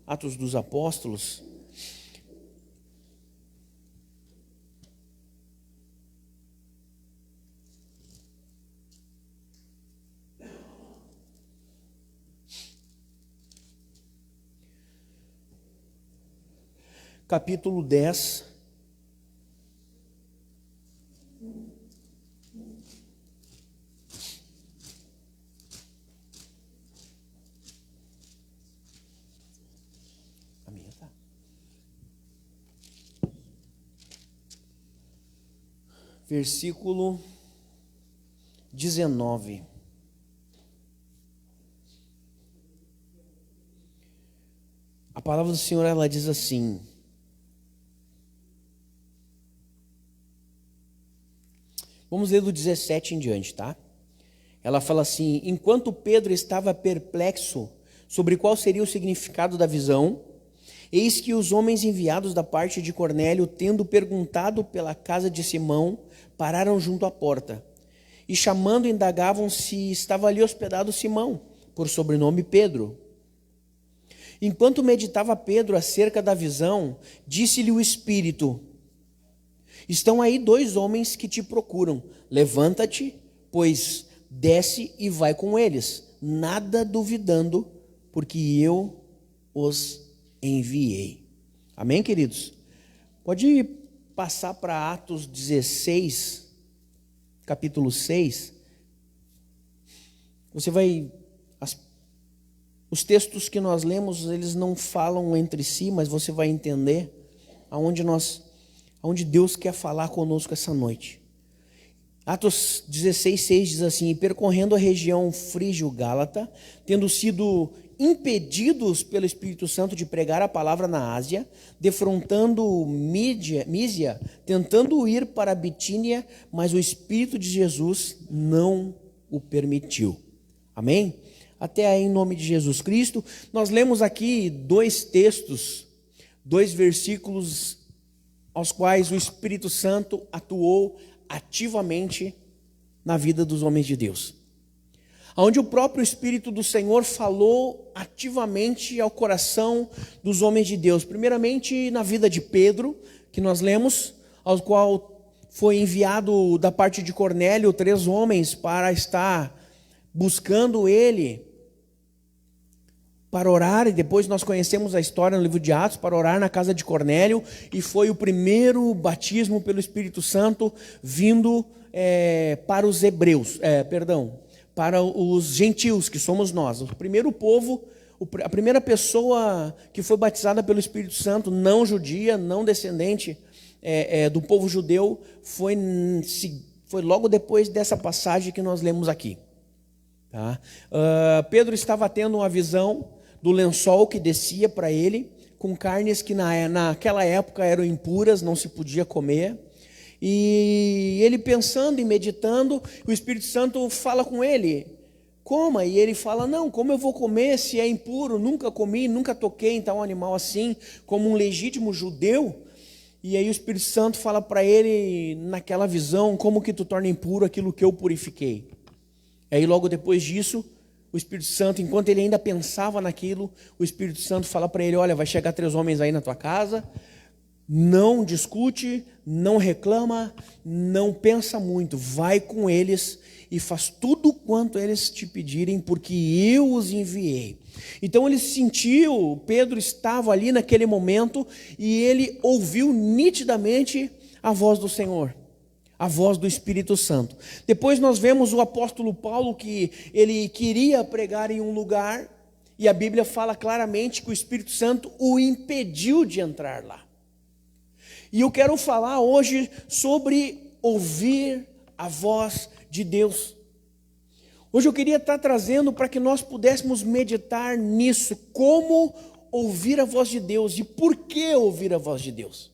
Atos dos Apóstolos. Capítulo 10. A minha tá. Versículo 19. A palavra do Senhor, ela diz assim: vamos ler do 17 em diante, tá? Ela fala assim: enquanto Pedro estava perplexo sobre qual seria o significado da visão, eis que os homens enviados da parte de Cornélio, tendo perguntado pela casa de Simão, pararam junto à porta. E chamando, indagavam se estava ali hospedado Simão, por sobrenome Pedro. Enquanto meditava Pedro acerca da visão, disse-lhe o Espírito: estão aí 2 homens que te procuram. Levanta-te, pois desce e vai com eles, nada duvidando, porque eu os enviei. Amém, queridos? Pode passar para Atos 16, capítulo 6. Você vai... Os textos que nós lemos, eles não falam entre si, mas você vai entender aonde Deus quer falar conosco essa noite. Atos 16, 6 diz assim: e percorrendo a região frígio-gálata, tendo sido impedidos pelo Espírito Santo de pregar a palavra na Ásia, defrontando Mísia, tentando ir para a Bitínia, mas o Espírito de Jesus não o permitiu. Amém? Até aí, em nome de Jesus Cristo. Nós lemos aqui 2 textos, 2 versículos aos quais o Espírito Santo atuou ativamente na vida dos homens de Deus, onde o próprio Espírito do Senhor falou ativamente ao coração dos homens de Deus. Primeiramente na vida de Pedro, que nós lemos, ao qual foi enviado da parte de Cornélio 3 homens para estar buscando ele, para orar, e depois nós conhecemos a história no livro de Atos, para orar na casa de Cornélio, e foi o primeiro batismo pelo Espírito Santo vindo para os hebreus, para os gentios, que somos nós. O primeiro povo, a primeira pessoa que foi batizada pelo Espírito Santo, não judia, não descendente do povo judeu, foi logo depois dessa passagem que nós lemos aqui. Tá? Pedro estava tendo uma visão do lençol que descia para ele, com carnes que naquela época eram impuras, não se podia comer. E ele pensando e meditando, o Espírito Santo fala com ele: coma. E ele fala: não, como eu vou comer se é impuro? Nunca comi, nunca toquei em tal animal assim, como um legítimo judeu. E aí o Espírito Santo fala para ele, naquela visão: como que tu torna impuro aquilo que eu purifiquei? E aí logo depois disso, o Espírito Santo, enquanto ele ainda pensava naquilo, o Espírito Santo fala para ele: olha, vai chegar 3 homens aí na tua casa, não discute, não reclama, não pensa muito, vai com eles e faz tudo quanto eles te pedirem, porque eu os enviei. Então ele sentiu, Pedro estava ali naquele momento e ele ouviu nitidamente a voz do Senhor, a voz do Espírito Santo. Depois nós vemos o apóstolo Paulo, que ele queria pregar em um lugar, e a Bíblia fala claramente que o Espírito Santo o impediu de entrar lá. E eu quero falar hoje sobre ouvir a voz de Deus. Hoje eu queria estar trazendo para que nós pudéssemos meditar nisso, como ouvir a voz de Deus e por que ouvir a voz de Deus.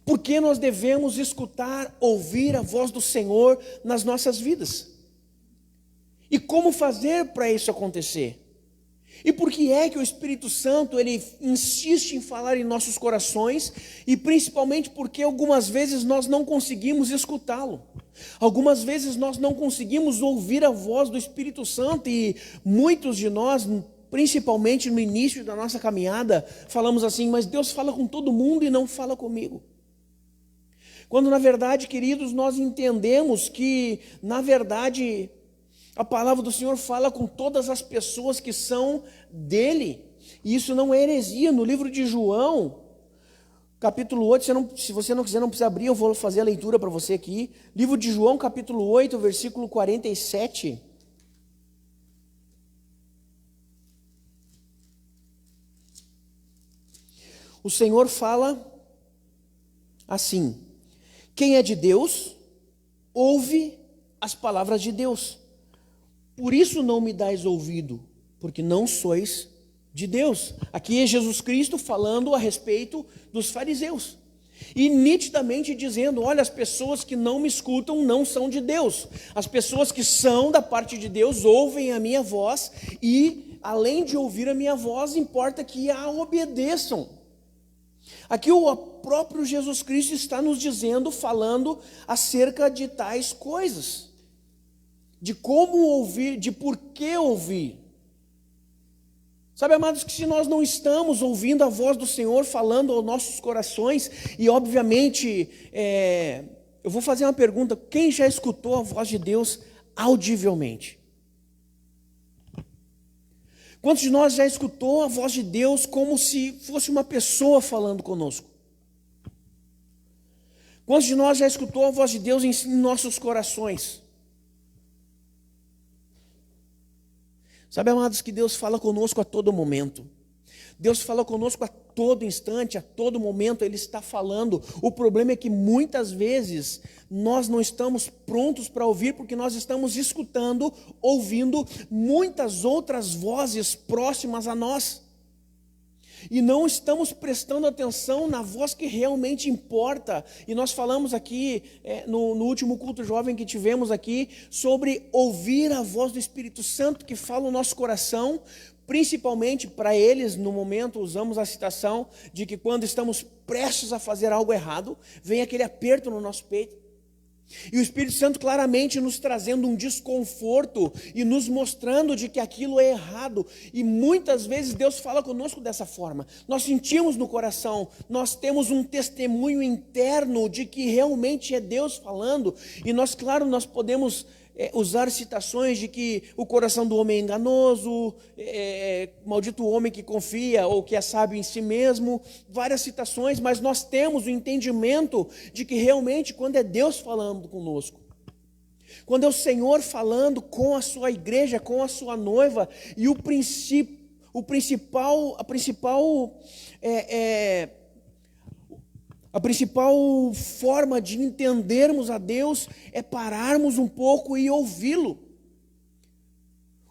Por que nós devemos escutar, ouvir a voz do Senhor nas nossas vidas? E como fazer para isso acontecer? E por que é que o Espírito Santo ele insiste em falar em nossos corações? E principalmente porque algumas vezes nós não conseguimos escutá-lo. Algumas vezes nós não conseguimos ouvir a voz do Espírito Santo, e muitos de nós principalmente no início da nossa caminhada, falamos assim, mas Deus fala com todo mundo e não fala comigo. Quando na verdade, queridos, nós entendemos que, na verdade, a palavra do Senhor fala com todas as pessoas que são dele. E isso não é heresia. No livro de João, capítulo 8, se você não quiser, não precisa abrir, eu vou fazer a leitura para você aqui. Livro de João, capítulo 8, versículo 47. O Senhor fala assim: quem é de Deus, ouve as palavras de Deus. Por isso não me dais ouvido, porque não sois de Deus. Aqui é Jesus Cristo falando a respeito dos fariseus. E nitidamente dizendo, olha, as pessoas que não me escutam não são de Deus. As pessoas que são da parte de Deus ouvem a minha voz e, além de ouvir a minha voz, importa que a obedeçam. Aqui o próprio Jesus Cristo está nos dizendo, falando acerca de tais coisas. De como ouvir, de por que ouvir. Sabe, amados, que se nós não estamos ouvindo a voz do Senhor falando aos nossos corações, e obviamente, eu vou fazer uma pergunta: quem já escutou a voz de Deus audivelmente? Quantos de nós já escutou a voz de Deus como se fosse uma pessoa falando conosco? Quantos de nós já escutou a voz de Deus em nossos corações? Sabe, amados, que Deus fala conosco a todo momento. Deus fala conosco a todo instante, a todo momento Ele está falando. O problema é que muitas vezes nós não estamos prontos para ouvir, porque nós estamos escutando, ouvindo muitas outras vozes próximas a nós. E não estamos prestando atenção na voz que realmente importa. E nós falamos aqui, no último culto jovem que tivemos aqui, sobre ouvir a voz do Espírito Santo que fala no nosso coração. Principalmente para eles, no momento, usamos a citação de que quando estamos prestes a fazer algo errado, vem aquele aperto no nosso peito. E o Espírito Santo claramente nos trazendo um desconforto e nos mostrando de que aquilo é errado. E muitas vezes Deus fala conosco dessa forma. Nós sentimos no coração, nós temos um testemunho interno de que realmente é Deus falando. E nós, claro, nós podemos usar citações de que o coração do homem é enganoso, maldito o homem que confia ou que é sábio em si mesmo, várias citações, mas nós temos o entendimento de que realmente quando é Deus falando conosco, quando é o Senhor falando com a sua igreja, com a sua noiva, e a principal forma de entendermos a Deus é pararmos um pouco e ouvi-lo.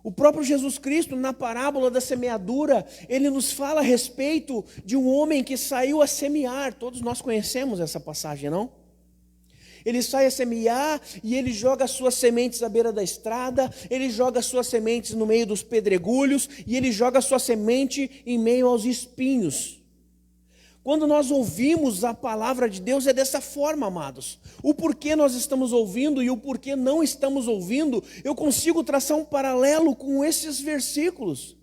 O próprio Jesus Cristo, na parábola da semeadura, ele nos fala a respeito de um homem que saiu a semear. Todos nós conhecemos essa passagem, não? Ele sai a semear e ele joga as suas sementes à beira da estrada, ele joga as suas sementes no meio dos pedregulhos e ele joga a sua semente em meio aos espinhos. Quando nós ouvimos a palavra de Deus é dessa forma, amados. O porquê nós estamos ouvindo e o porquê não estamos ouvindo, eu consigo traçar um paralelo com esses versículos.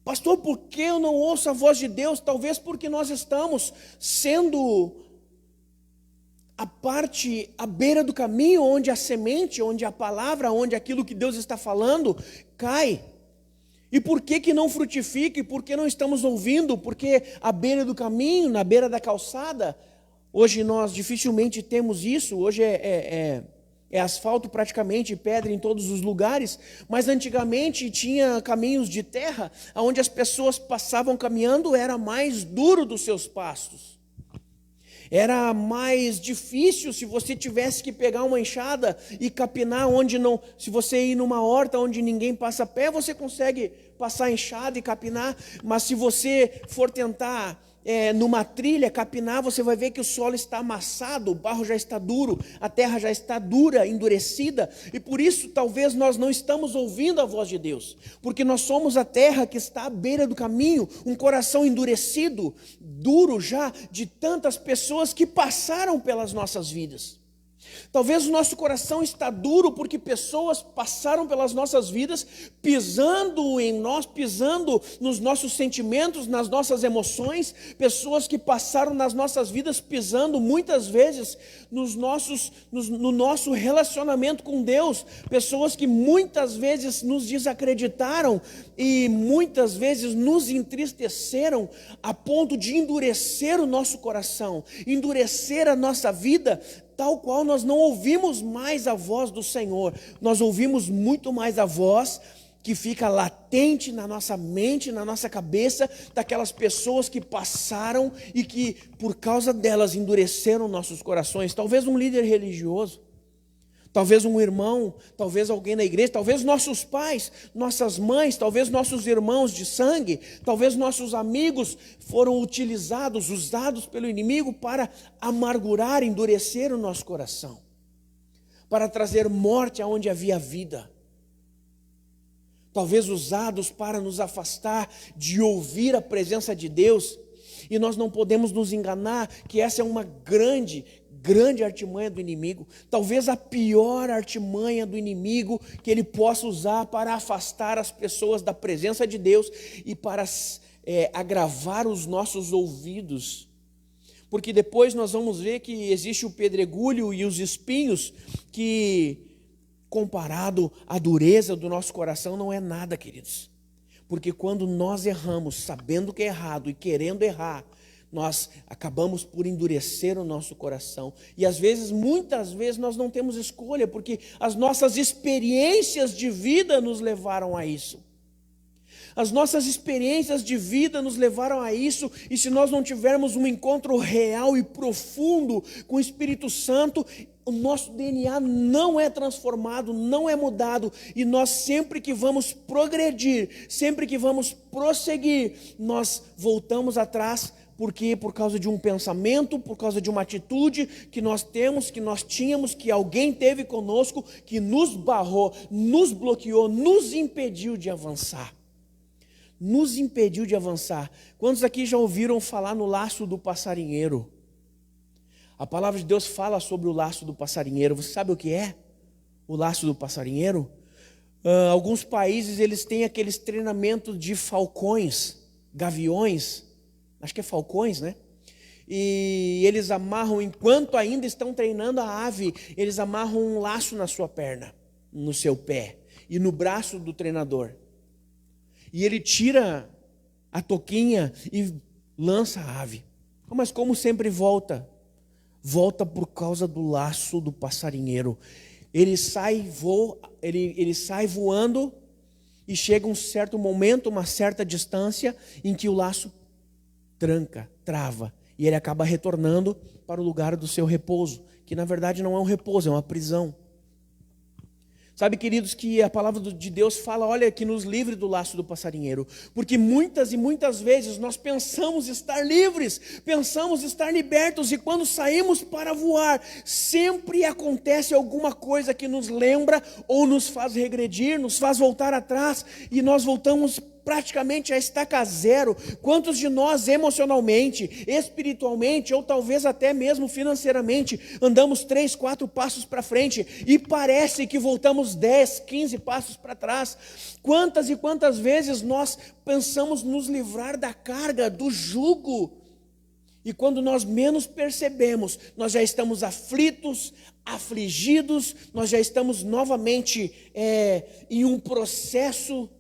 Pastor, por que eu não ouço a voz de Deus? Talvez porque nós estamos sendo à beira do caminho, onde a semente, onde a palavra, onde aquilo que Deus está falando cai. E por que não frutifica? E por que não estamos ouvindo? Porque à beira do caminho, na beira da calçada, hoje nós dificilmente temos isso, hoje é asfalto praticamente, pedra em todos os lugares, mas antigamente tinha caminhos de terra, onde as pessoas passavam caminhando, era mais duro dos seus pastos. Era mais difícil se você tivesse que pegar uma enxada e capinar onde não... Se você ir numa horta onde ninguém passa a pé, você consegue passar a enxada e capinar. Mas se você for tentar numa trilha capinar, você vai ver que o solo está amassado, o barro já está duro, a terra já está dura, endurecida. E por isso talvez nós não estamos ouvindo a voz de Deus. Porque nós somos a terra que está à beira do caminho, um coração endurecido, duro já, de tantas pessoas que passaram pelas nossas vidas. Talvez o nosso coração está duro porque pessoas passaram pelas nossas vidas, pisando em nós, pisando nos nossos sentimentos, nas nossas emoções, pessoas que passaram nas nossas vidas pisando muitas vezes no nosso relacionamento com Deus, pessoas que muitas vezes nos desacreditaram e muitas vezes nos entristeceram a ponto de endurecer o nosso coração, endurecer a nossa vida, tal qual nós não ouvimos mais a voz do Senhor, nós ouvimos muito mais a voz que fica latente na nossa mente, na nossa cabeça, daquelas pessoas que passaram e que por causa delas endureceram nossos corações. Talvez um líder religioso, talvez um irmão, talvez alguém na igreja, talvez nossos pais, nossas mães, talvez nossos irmãos de sangue, talvez nossos amigos foram utilizados, usados pelo inimigo para amargurar, endurecer o nosso coração, para trazer morte aonde havia vida. Talvez usados para nos afastar de ouvir a presença de Deus, e nós não podemos nos enganar que essa é uma grande artimanha do inimigo, talvez a pior artimanha do inimigo que ele possa usar para afastar as pessoas da presença de Deus e para agravar os nossos ouvidos, porque depois nós vamos ver que existe o pedregulho e os espinhos que, comparado à dureza do nosso coração, não é nada, queridos, porque quando nós erramos sabendo que é errado e querendo errar, nós acabamos por endurecer o nosso coração, e às vezes, muitas vezes nós não temos escolha, porque as nossas experiências de vida nos levaram a isso. As nossas experiências de vida nos levaram a isso, e se nós não tivermos um encontro real e profundo com o Espírito Santo, o nosso DNA não é transformado, não é mudado, e nós sempre que vamos progredir, sempre que vamos prosseguir, nós voltamos atrás. Por quê? Por causa de um pensamento, por causa de uma atitude que nós temos, que nós tínhamos, que alguém teve conosco, que nos barrou, nos bloqueou, nos impediu de avançar. Nos impediu de avançar. Quantos aqui já ouviram falar no laço do passarinheiro? A palavra de Deus fala sobre o laço do passarinheiro. Você sabe o que é o laço do passarinheiro? Alguns países eles têm aqueles treinamentos de falcões, gaviões, acho que é falcões, né? E eles amarram, enquanto ainda estão treinando a ave, eles amarram um laço na sua perna, no seu pé e no braço do treinador. E ele tira a toquinha e lança a ave. Mas como sempre volta por causa do laço do passarinheiro. Ele sai voando e chega um certo momento, uma certa distância em que o laço tranca, trava, e ele acaba retornando para o lugar do seu repouso, que na verdade não é um repouso, é uma prisão. Sabe, queridos, que a palavra de Deus fala, olha, que nos livre do laço do passarinheiro, porque muitas e muitas vezes nós pensamos estar livres, pensamos estar libertos, e quando saímos para voar, sempre acontece alguma coisa que nos lembra ou nos faz regredir, nos faz voltar atrás, e nós voltamos praticamente a estaca zero. Quantos de nós emocionalmente, espiritualmente ou talvez até mesmo financeiramente andamos 3, 4 passos para frente e parece que voltamos 10, 15 passos para trás? Quantas e quantas vezes nós pensamos nos livrar da carga, do jugo, e quando nós menos percebemos, nós já estamos aflitos, afligidos, nós já estamos novamente em um processo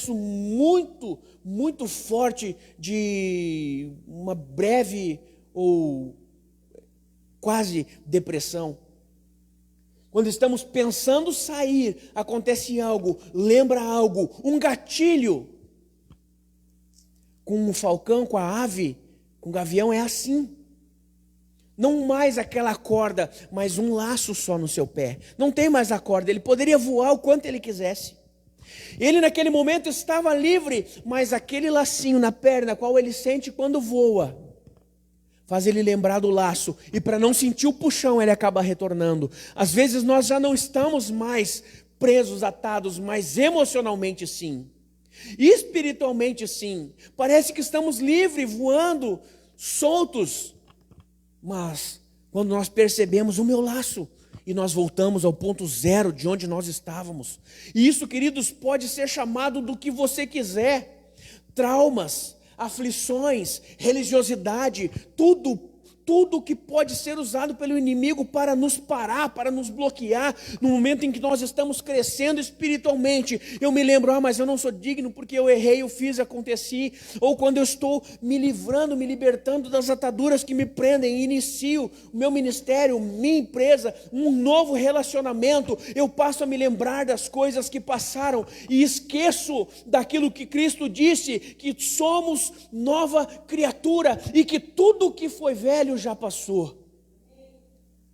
muito, muito forte de uma breve ou quase depressão. Quando estamos pensando sair, acontece algo, lembra algo, um gatilho. Com o falcão, com a ave, com o gavião é assim. Não mais aquela corda, mas um laço só no seu pé. Não tem mais a corda, ele poderia voar o quanto ele quisesse. Ele naquele momento estava livre, mas aquele lacinho na perna, qual ele sente quando voa, faz ele lembrar do laço, e para não sentir o puxão, ele acaba retornando. Às vezes nós já não estamos mais presos, atados, mas emocionalmente sim, espiritualmente sim, parece que estamos livres, voando, soltos, mas Quando nós percebemos o meu laço e nós voltamos ao ponto zero de onde nós estávamos. E isso, queridos, pode ser chamado do que você quiser. Traumas, aflições, religiosidade, tudo que pode ser usado pelo inimigo para nos parar, para nos bloquear, no momento em que nós estamos crescendo espiritualmente. Eu me lembro, mas eu não sou digno porque eu errei, eu fiz, aconteci. Ou quando eu estou me livrando, me libertando das ataduras que me prendem, inicio o meu ministério, minha empresa, um novo relacionamento, eu passo a me lembrar das coisas que passaram e esqueço daquilo que Cristo disse, que somos nova criatura e que tudo que foi velho já passou.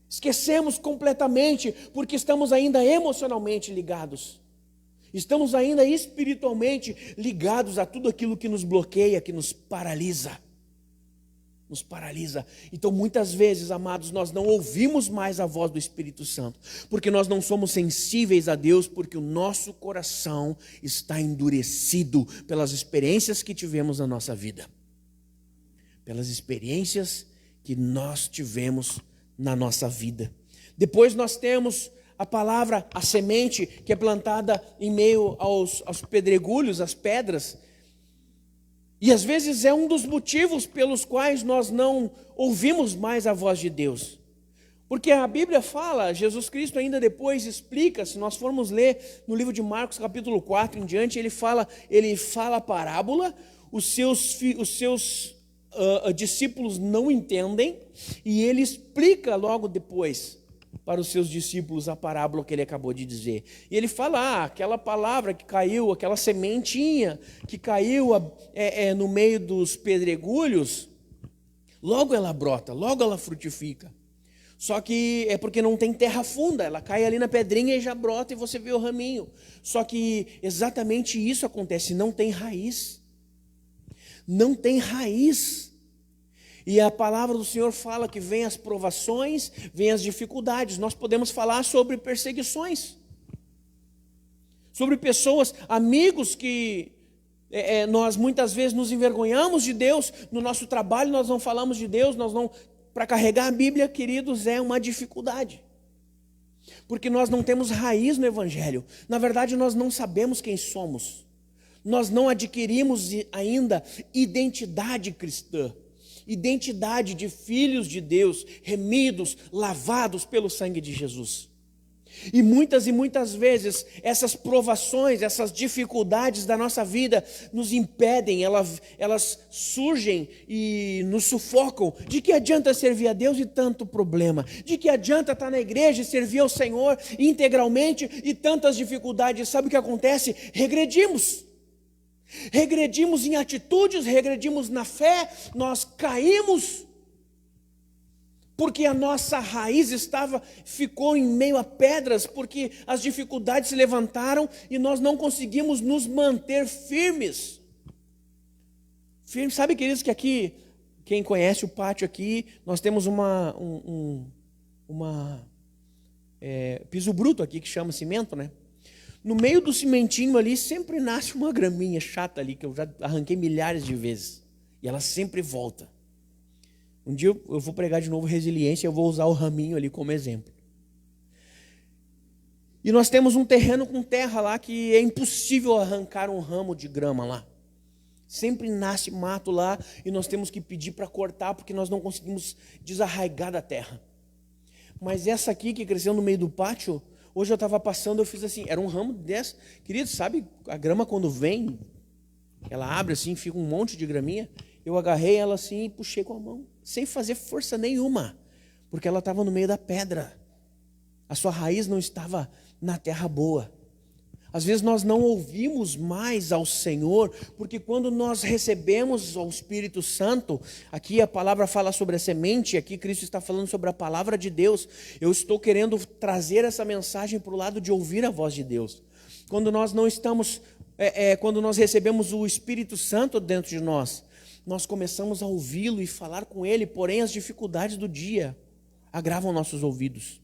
Esquecemos completamente, porque estamos ainda emocionalmente ligados. Estamos ainda espiritualmente ligados a tudo aquilo que nos bloqueia, que nos paralisa. Nos paralisa. Então, muitas vezes, amados, nós não ouvimos mais a voz do Espírito Santo, porque nós não somos sensíveis a Deus, porque o nosso coração está endurecido pelas experiências que tivemos na nossa vida. Pelas experiências que nós tivemos na nossa vida. Depois nós temos a palavra, a semente, que é plantada em meio aos pedregulhos, às pedras. E às vezes é um dos motivos pelos quais nós não ouvimos mais a voz de Deus. Porque a Bíblia fala, Jesus Cristo ainda depois explica, se nós formos ler no livro de Marcos capítulo 4 em diante, ele fala a parábola, os seus discípulos não entendem, e ele explica logo depois para os seus discípulos a parábola que ele acabou de dizer. E ele fala, aquela palavra que caiu, aquela sementinha que caiu no meio dos pedregulhos, logo ela brota, logo ela frutifica. Só que é porque não tem terra funda, ela cai ali na pedrinha e já brota e você vê o raminho. Só que exatamente isso acontece, não tem raiz. Não tem raiz. E a palavra do Senhor fala que vem as provações, vem as dificuldades. Nós podemos falar sobre perseguições, sobre pessoas, amigos que nós muitas vezes nos envergonhamos de Deus. No nosso trabalho nós não falamos de Deus, para carregar a Bíblia, queridos, é uma dificuldade. Porque nós não temos raiz no Evangelho. Na verdade, nós não sabemos quem somos. Nós não adquirimos ainda identidade cristã, identidade de filhos de Deus, remidos, lavados pelo sangue de Jesus. E muitas vezes essas provações, essas dificuldades da nossa vida nos impedem, elas surgem e nos sufocam. De que adianta servir a Deus e tanto problema? De que adianta estar na igreja e servir ao Senhor integralmente e tantas dificuldades? Sabe o que acontece? Regredimos em atitudes, regredimos na fé, nós caímos, porque a nossa raiz ficou em meio a pedras, porque as dificuldades se levantaram e nós não conseguimos nos manter firmes. Sabe, queridos, que aqui, quem conhece o pátio aqui, nós temos piso bruto aqui, que chama cimento, né? No meio do cimentinho ali sempre nasce uma graminha chata ali, que eu já arranquei milhares de vezes. E ela sempre volta. Um dia eu vou pregar de novo resiliência, eu vou usar o raminho ali como exemplo. E nós temos um terreno com terra lá que é impossível arrancar um ramo de grama lá. Sempre nasce mato lá e nós temos que pedir para cortar porque nós não conseguimos desarraigar da terra. Mas essa aqui que cresceu no meio do pátio, hoje eu estava passando, eu fiz assim, era um ramo dessa. Querido, sabe a grama quando vem, ela abre assim, fica um monte de graminha. Eu agarrei ela assim e puxei com a mão, sem fazer força nenhuma, porque ela estava no meio da pedra. A sua raiz não estava na terra boa. Às vezes nós não ouvimos mais ao Senhor, porque quando nós recebemos o Espírito Santo, aqui a palavra fala sobre a semente, aqui Cristo está falando sobre a palavra de Deus. Eu estou querendo trazer essa mensagem para o lado de ouvir a voz de Deus. Quando nós não estamos, quando nós recebemos o Espírito Santo dentro de nós, nós começamos a ouvi-lo e falar com ele, porém as dificuldades do dia agravam nossos ouvidos.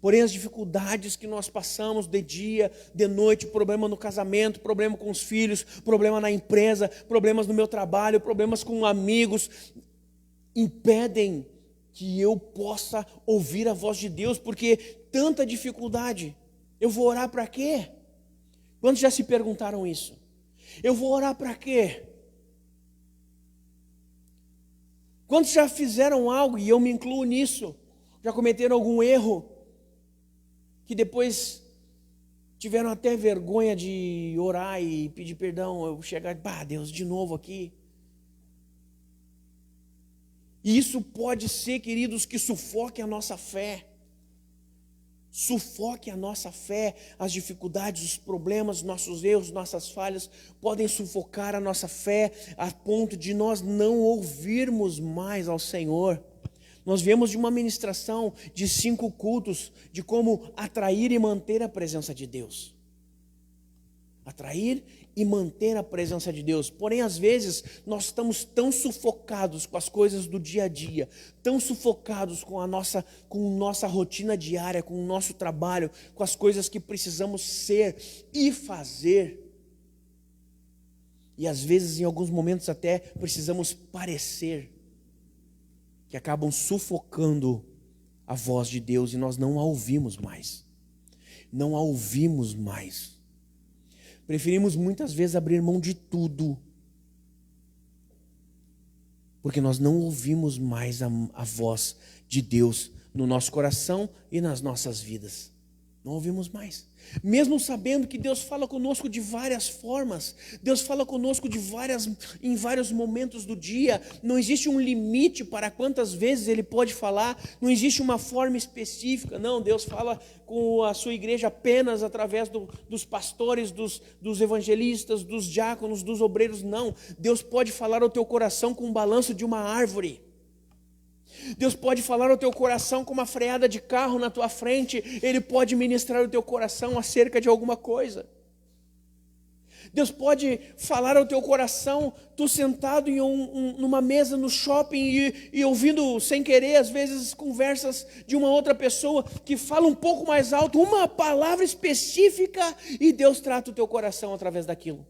Porém as dificuldades que nós passamos de dia, de noite, problema no casamento, problema com os filhos, problema na empresa, problemas no meu trabalho, problemas com amigos, impedem que eu possa ouvir a voz de Deus, porque tanta dificuldade. Eu vou orar para quê? Quantos já se perguntaram isso? Eu vou orar para quê? Quantos já fizeram algo, e eu me incluo nisso, já cometeram algum erro, que depois tiveram até vergonha de orar e pedir perdão, eu chegar, Deus, de novo aqui. E isso pode ser, queridos, que sufoque a nossa fé. Sufoque a nossa fé, as dificuldades, os problemas, nossos erros, nossas falhas podem sufocar a nossa fé a ponto de nós não ouvirmos mais ao Senhor. Nós viemos de uma ministração de 5 cultos de como atrair e manter a presença de Deus. Atrair e manter a presença de Deus. Porém, às vezes, nós estamos tão sufocados com as coisas do dia a dia, tão sufocados com nossa rotina diária, com o nosso trabalho, com as coisas que precisamos ser e fazer. E às vezes, em alguns momentos, até precisamos parecer, que acabam sufocando a voz de Deus e nós não a ouvimos mais. Não a ouvimos mais. Preferimos muitas vezes abrir mão de tudo, porque nós não ouvimos mais a voz de Deus no nosso coração e nas nossas vidas. Não ouvimos mais. Mesmo sabendo que Deus fala conosco de várias formas, Deus fala conosco em vários momentos do dia, não existe um limite para quantas vezes Ele pode falar, não existe uma forma específica, não, Deus fala com a sua igreja apenas através dos pastores, dos evangelistas, dos diáconos, dos obreiros, não, Deus pode falar ao teu coração com o balanço de uma árvore. Deus pode falar ao teu coração com uma freada de carro na tua frente. Ele pode ministrar ao teu coração acerca de alguma coisa. Deus pode falar ao teu coração, tu sentado numa mesa no shopping e ouvindo sem querer, às vezes, conversas de uma outra pessoa que fala um pouco mais alto, uma palavra específica, e Deus trata o teu coração através daquilo.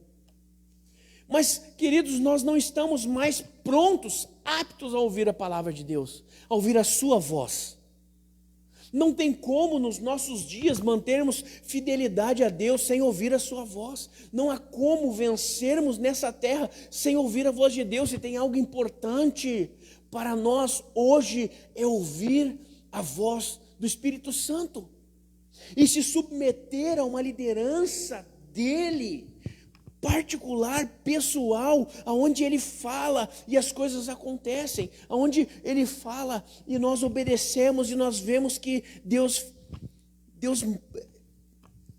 Mas, queridos, nós não estamos mais prontos, aptos a ouvir a palavra de Deus, a ouvir a sua voz. Não tem como nos nossos dias mantermos fidelidade a Deus sem ouvir a sua voz. Não há como vencermos nessa terra sem ouvir a voz de Deus. E tem algo importante para nós hoje é ouvir a voz do Espírito Santo e se submeter a uma liderança dele, particular, pessoal, aonde ele fala e as coisas acontecem, aonde ele fala e nós obedecemos e nós vemos que Deus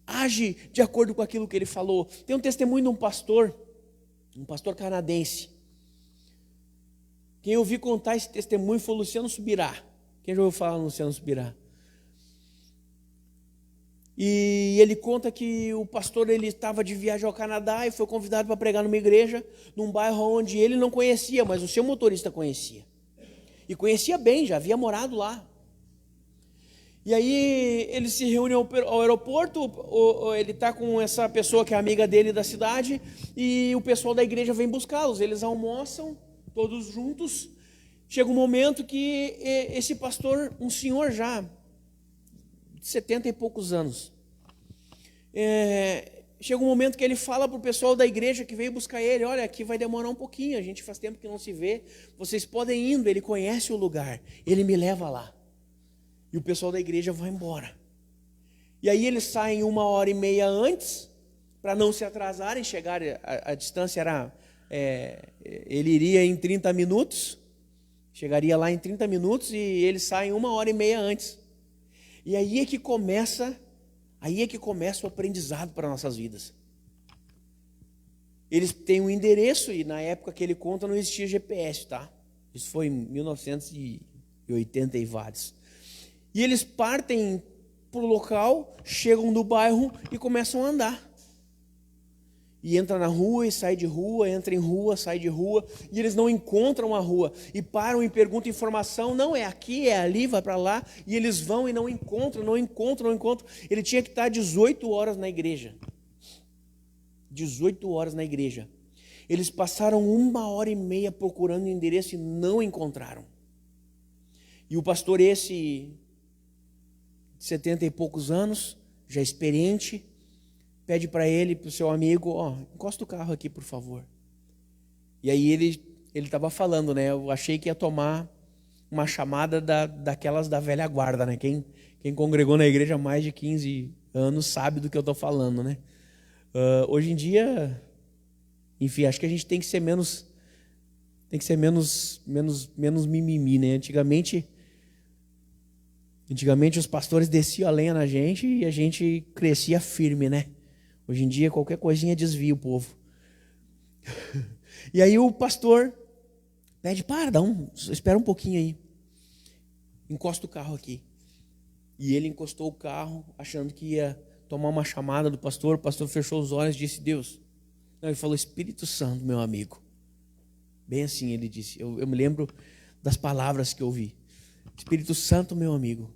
age de acordo com aquilo que ele falou. Tem um testemunho de um pastor canadense. Quem eu ouvi contar esse testemunho foi o Luciano Subirá. Quem já ouviu falar no Luciano Subirá? E ele conta que o pastor ele estava de viagem ao Canadá e foi convidado para pregar numa igreja, num bairro onde ele não conhecia, mas o seu motorista conhecia. E conhecia bem, já havia morado lá. E aí ele se reúne ao aeroporto, ele está com essa pessoa que é amiga dele da cidade, e o pessoal da igreja vem buscá-los, eles almoçam todos juntos. Chega um momento que esse pastor, um senhor já, 70 e poucos anos. Chega um momento que ele fala para o pessoal da igreja que veio buscar ele, olha, aqui vai demorar um pouquinho, a gente faz tempo que não se vê, vocês podem ir indo, ele conhece o lugar, ele me leva lá. E o pessoal da igreja vai embora. E aí eles saem 1h30 antes, para não se atrasarem, chegar, a distância era, ele iria em 30 minutos, chegaria lá em 30 minutos e eles saem 1h30 antes. E aí é que começa o aprendizado para nossas vidas. Eles têm um endereço e na época que ele conta não existia GPS, tá? Isso foi em 1980 e vários. E eles partem para o local, chegam no bairro e começam a andar. E entra na rua e sai de rua, entra em rua, sai de rua, e eles não encontram a rua, e param e perguntam informação, não, é aqui, é ali, vai para lá, e eles vão e não encontram. Ele tinha que estar 18 horas na igreja. 18 horas na igreja. Eles passaram 1h30 procurando o endereço e não encontraram. E o pastor esse, de 70 e poucos anos, já experiente, pede para ele, para o seu amigo, encosta o carro aqui, por favor. E aí ele estava falando, né? Eu achei que ia tomar uma chamada daquelas da velha guarda, né? Quem congregou na igreja há mais de 15 anos sabe do que eu estou falando, né? Hoje em dia, enfim, acho que a gente tem que ser menos mimimi, né? Antigamente os pastores desciam a lenha na gente e a gente crescia firme, né? Hoje em dia qualquer coisinha desvia o povo. E aí o pastor pede, espera um pouquinho aí. Encosta o carro aqui. E ele encostou o carro, achando que ia tomar uma chamada do pastor. O pastor fechou os olhos e disse, Deus. Não, ele falou, Espírito Santo, meu amigo. Bem assim ele disse. Eu me lembro das palavras que eu ouvi. Espírito Santo, meu amigo.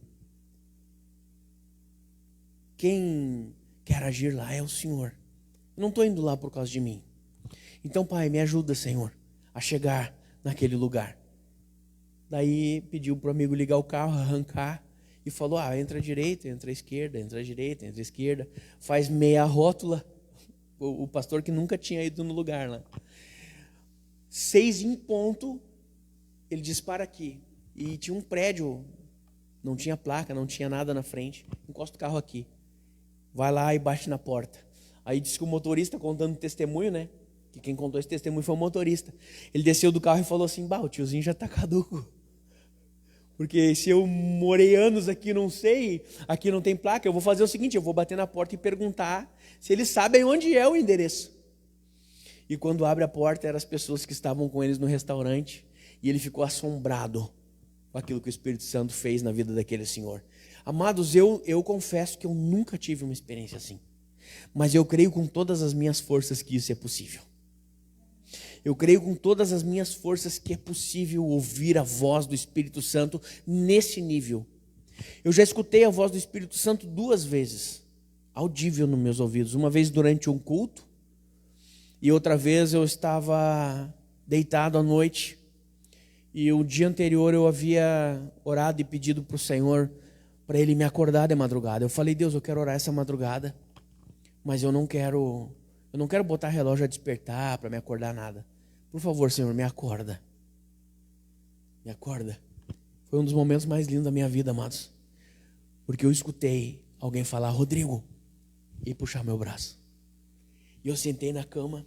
Quem quer agir lá é o Senhor. Eu não estou indo lá por causa de mim. Então, Pai, me ajuda, Senhor, a chegar naquele lugar. Daí pediu para o amigo ligar o carro, arrancar. E falou, entra à direita, entra à esquerda, entra à direita, entra à esquerda. Faz meia rótula. O pastor que nunca tinha ido no lugar lá. 6 em ponto, ele dispara aqui. E tinha um prédio, não tinha placa, não tinha nada na frente. Encosta o carro aqui. Vai lá e bate na porta. Aí disse que o motorista, contando testemunho, né? Que quem contou esse testemunho foi o motorista. Ele desceu do carro e falou assim, o tiozinho já está caduco. Porque se eu morei anos aqui, não sei, aqui não tem placa, eu vou fazer o seguinte, eu vou bater na porta e perguntar se eles sabem onde é o endereço. E quando abre a porta, eram as pessoas que estavam com eles no restaurante, e ele ficou assombrado com aquilo que o Espírito Santo fez na vida daquele senhor. Amados, eu confesso que eu nunca tive uma experiência assim, mas eu creio com todas as minhas forças que isso é possível. Eu creio com todas as minhas forças que é possível ouvir a voz do Espírito Santo nesse nível. Eu já escutei a voz do Espírito Santo 2 vezes, audível nos meus ouvidos. Uma vez durante um culto e outra vez eu estava deitado à noite e o dia anterior eu havia orado e pedido para o Senhor para Ele me acordar de madrugada. Eu falei, Deus, eu quero orar essa madrugada, mas eu não quero botar relógio a despertar para me acordar nada. Por favor, Senhor, me acorda. Me acorda. Foi um dos momentos mais lindos da minha vida, amados. Porque eu escutei alguém falar, Rodrigo, e puxar meu braço. E eu sentei na cama.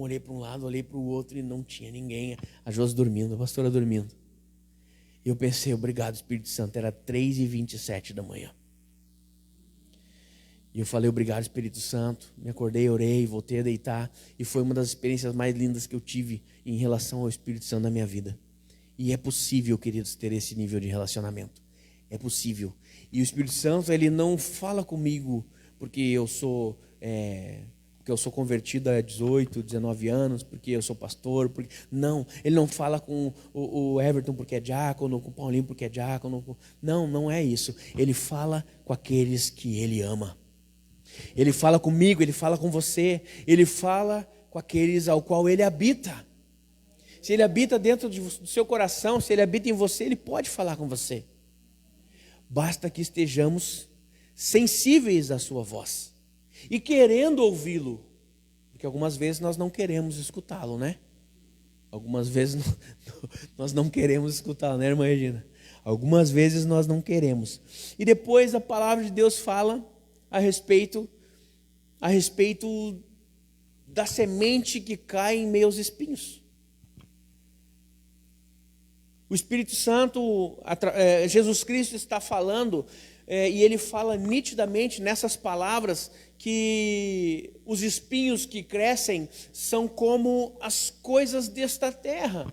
Olhei para um lado, olhei para o outro e não tinha ninguém. A Josi dormindo, a pastora dormindo. E eu pensei, obrigado, Espírito Santo. Era 3h27 da manhã. E eu falei, obrigado, Espírito Santo. Me acordei, orei, voltei a deitar. E foi uma das experiências mais lindas que eu tive em relação ao Espírito Santo na minha vida. E é possível, queridos, ter esse nível de relacionamento. É possível. E o Espírito Santo, ele não fala comigo porque eu sou convertido há 18, 19 anos, porque eu sou pastor. Não, ele não fala com o Everton porque é diácono, com o Paulinho porque é diácono. Não é isso. Ele fala com aqueles que ele ama. Ele fala comigo, ele fala com você, ele fala com aqueles ao qual ele habita. Se ele habita dentro do seu coração, se ele habita em você, ele pode falar com você. Basta que estejamos sensíveis à sua voz e querendo ouvi-lo, porque algumas vezes nós não queremos escutá-lo, né? Algumas vezes nós não queremos escutá-lo, né, irmã Regina? Algumas vezes nós não queremos. E depois a palavra de Deus fala a respeito da semente que cai em meio aos espinhos. O Espírito Santo, Jesus Cristo está falando, e ele fala nitidamente nessas palavras que os espinhos que crescem são como as coisas desta terra.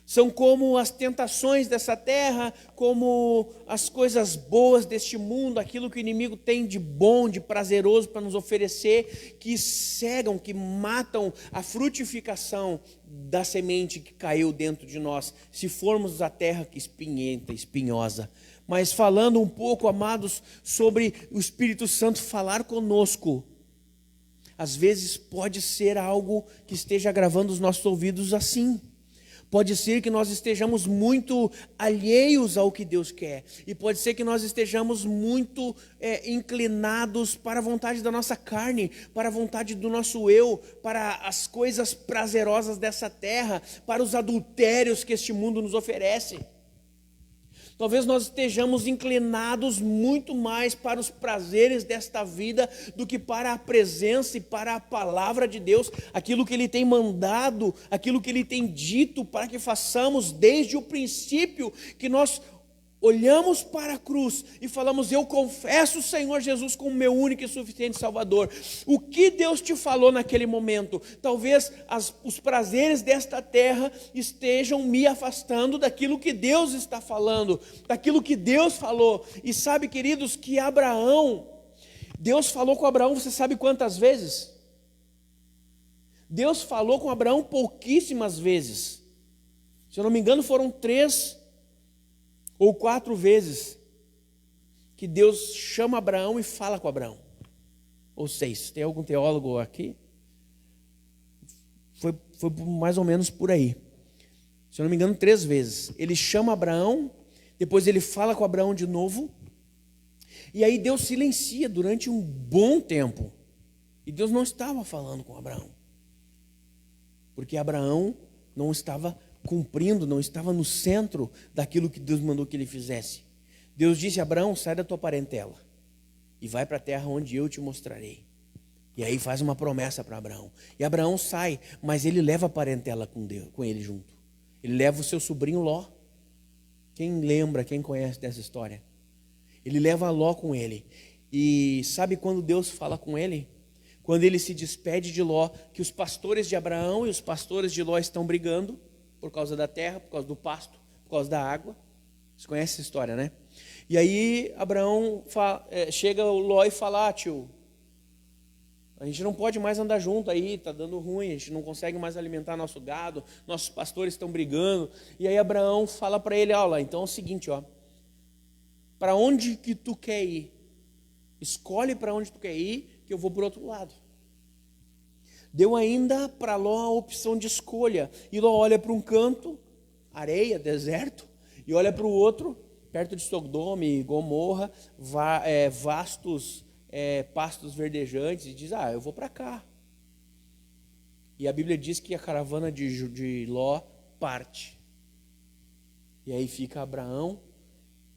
São como as tentações dessa terra, como as coisas boas deste mundo, aquilo que o inimigo tem de bom, de prazeroso para nos oferecer, que cegam, que matam a frutificação da semente que caiu dentro de nós, se formos a terra que espinhenta, espinhosa. Mas falando um pouco, amados, sobre o Espírito Santo falar conosco, às vezes pode ser algo que esteja gravando os nossos ouvidos assim. Pode ser que nós estejamos muito alheios ao que Deus quer. E pode ser que nós estejamos muito inclinados para a vontade da nossa carne, para a vontade do nosso eu, para as coisas prazerosas dessa terra, para os adultérios que este mundo nos oferece. Talvez nós estejamos inclinados muito mais para os prazeres desta vida do que para a presença e para a palavra de Deus, aquilo que Ele tem mandado, aquilo que Ele tem dito para que façamos desde o princípio, que nós olhamos para a cruz e falamos: eu confesso o Senhor Jesus como meu único e suficiente Salvador. O que Deus te falou naquele momento? Talvez os prazeres desta terra estejam me afastando daquilo que Deus está falando, daquilo que Deus falou. E sabe, queridos, que Deus falou com Abraão, você sabe quantas vezes? Deus falou com Abraão pouquíssimas vezes. Se eu não me engano, foram 3 ou 4 vezes que Deus chama Abraão e fala com Abraão. Ou 6, tem algum teólogo aqui? Foi mais ou menos por aí. Se eu não me engano, 3 vezes. Ele chama Abraão, depois ele fala com Abraão de novo, e aí Deus silencia durante um bom tempo. E Deus não estava falando com Abraão, porque Abraão não estava cumprindo, não estava no centro daquilo que Deus mandou que ele fizesse. Deus disse: Abraão, sai da tua parentela e vai para a terra onde eu te mostrarei. E aí faz uma promessa para Abraão. E Abraão sai, mas ele leva a parentela com ele junto. Ele leva o seu sobrinho Ló. Quem lembra, quem conhece dessa história? Ele leva Ló com ele. E sabe quando Deus fala com ele? Quando ele se despede de Ló, que os pastores de Abraão e os pastores de Ló estão brigando por causa da terra, por causa do pasto, por causa da água. Você conhece essa história, né? E aí Abraão chega o Ló e fala: tio, a gente não pode mais andar junto aí, está dando ruim, a gente não consegue mais alimentar nosso gado, nossos pastores estão brigando. E aí Abraão fala para ele: olha, então é o seguinte, para onde que tu quer ir? Escolhe para onde tu quer ir, que eu vou para o outro lado. Deu ainda para Ló a opção de escolha. E Ló olha para um canto, areia, deserto, e olha para o outro, perto de Sodoma e Gomorra, vastos pastos verdejantes, e diz: eu vou para cá. E a Bíblia diz que a caravana de Ló parte. E aí fica Abraão,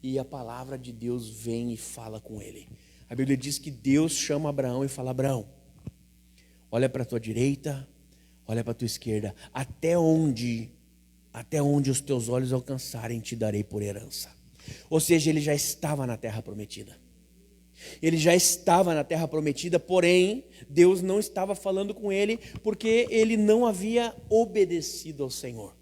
e a palavra de Deus vem e fala com ele. A Bíblia diz que Deus chama Abraão e fala: Abraão, olha para a tua direita, olha para a tua esquerda, até onde os teus olhos alcançarem, te darei por herança. Ou seja, ele já estava na terra prometida. Ele já estava na terra prometida, porém, Deus não estava falando com ele, porque ele não havia obedecido ao Senhor.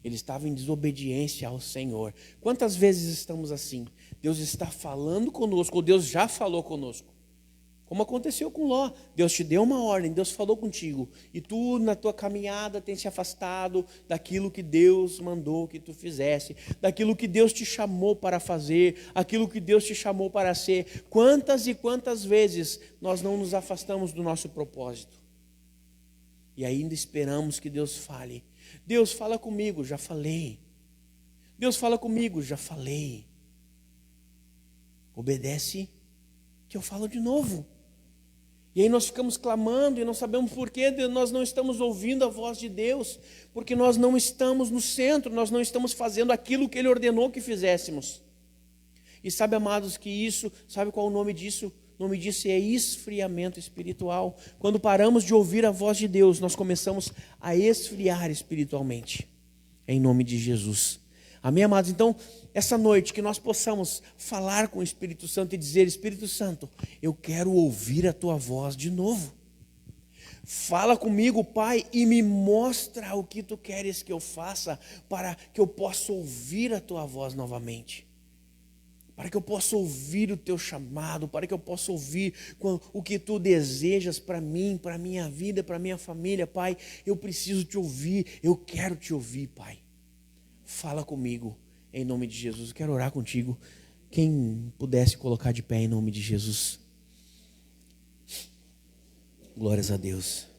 Ele estava em desobediência ao Senhor. Quantas vezes estamos assim? Deus está falando conosco, ou Deus já falou conosco. Como aconteceu com Ló, Deus te deu uma ordem, Deus falou contigo, e tu na tua caminhada tem se afastado daquilo que Deus mandou que tu fizesse, daquilo que Deus te chamou para fazer, aquilo que Deus te chamou para ser. Quantas e quantas vezes nós não nos afastamos do nosso propósito, e ainda esperamos que Deus fale. Deus fala comigo, já falei. Deus fala comigo, já falei. Obedece que eu falo de novo. E aí nós ficamos clamando e não sabemos por que nós não estamos ouvindo a voz de Deus, porque nós não estamos no centro, nós não estamos fazendo aquilo que Ele ordenou que fizéssemos. E sabe, amados, que isso, sabe qual é o nome disso? O nome disso é esfriamento espiritual. Quando paramos de ouvir a voz de Deus, nós começamos a esfriar espiritualmente. Em nome de Jesus. Amém, amados? Então, essa noite que nós possamos falar com o Espírito Santo e dizer: Espírito Santo, eu quero ouvir a tua voz de novo. Fala comigo, Pai, e me mostra o que tu queres que eu faça, para que eu possa ouvir a tua voz novamente. Para que eu possa ouvir o teu chamado, para que eu possa ouvir o que tu desejas para mim, para a minha vida, para a minha família, Pai. Eu preciso te ouvir, eu quero te ouvir, Pai. Fala comigo, em nome de Jesus. Eu quero orar contigo. Quem pudesse colocar de pé em nome de Jesus. Glórias a Deus.